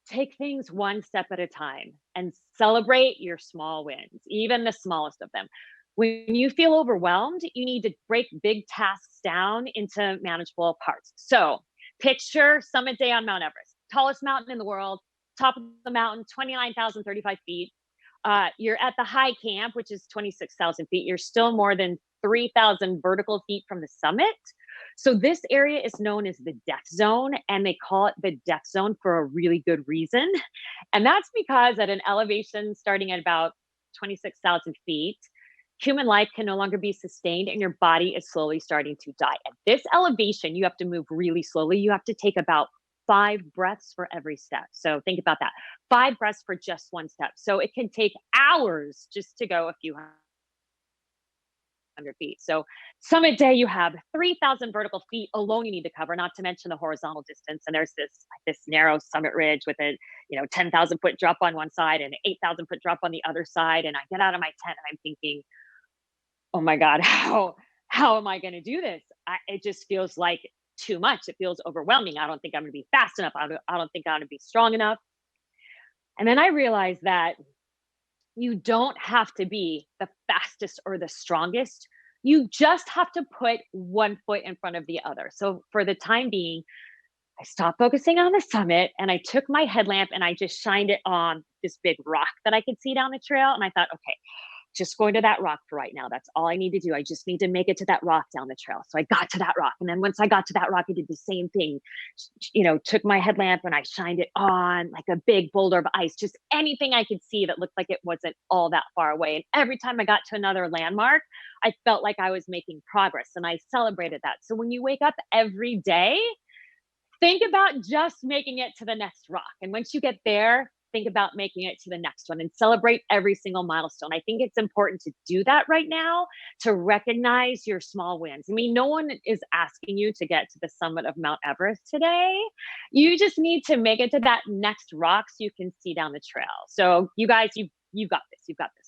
Take things one step at a time and celebrate your small wins, even the smallest of them. When you feel overwhelmed, you need to break big tasks down into manageable parts. So, picture summit day on Mount Everest, tallest mountain in the world, top of the mountain, 29,035 feet. You're at the high camp, which is 26,000 feet. You're still more than 3,000 vertical feet from the summit. So this area is known as the death zone, and they call it the death zone for a really good reason. And that's because at an elevation starting at about 26,000 feet, human life can no longer be sustained and your body is slowly starting to die. At this elevation, you have to move really slowly. You have to take about 5 breaths for every step. So think about that, 5 breaths for just one step. So it can take hours just to go a few 100 feet. So summit day, you have 3,000 vertical feet alone you need to cover, not to mention the horizontal distance. And there's this narrow summit ridge with a 10,000 foot drop on one side and an 8,000 foot drop on the other side. And I get out of my tent and I'm thinking, oh my God, how am I going to do this? It just feels like too much. It feels overwhelming. I don't think I'm going to be fast enough. I don't think I'm going to be strong enough. And then I realized that you don't have to be the fastest or the strongest. You just have to put one foot in front of the other. So for the time being, I stopped focusing on the summit and I took my headlamp and I just shined it on this big rock that I could see down the trail. And I thought, okay, just going to that rock for right now. That's all I need to do. I just need to make it to that rock down the trail. So I got to that rock. And then once I got to that rock, I did the same thing. Took my headlamp and I shined it on like a big boulder of ice, just anything I could see that looked like it wasn't all that far away. And every time I got to another landmark, I felt like I was making progress and I celebrated that. So when you wake up every day, think about just making it to the next rock. And once you get there, think about making it to the next one and celebrate every single milestone. I think it's important to do that right now to recognize your small wins. I mean, no one is asking you to get to the summit of Mount Everest today. You just need to make it to that next rock so you can see down the trail. So you guys, you've got this. You've got this.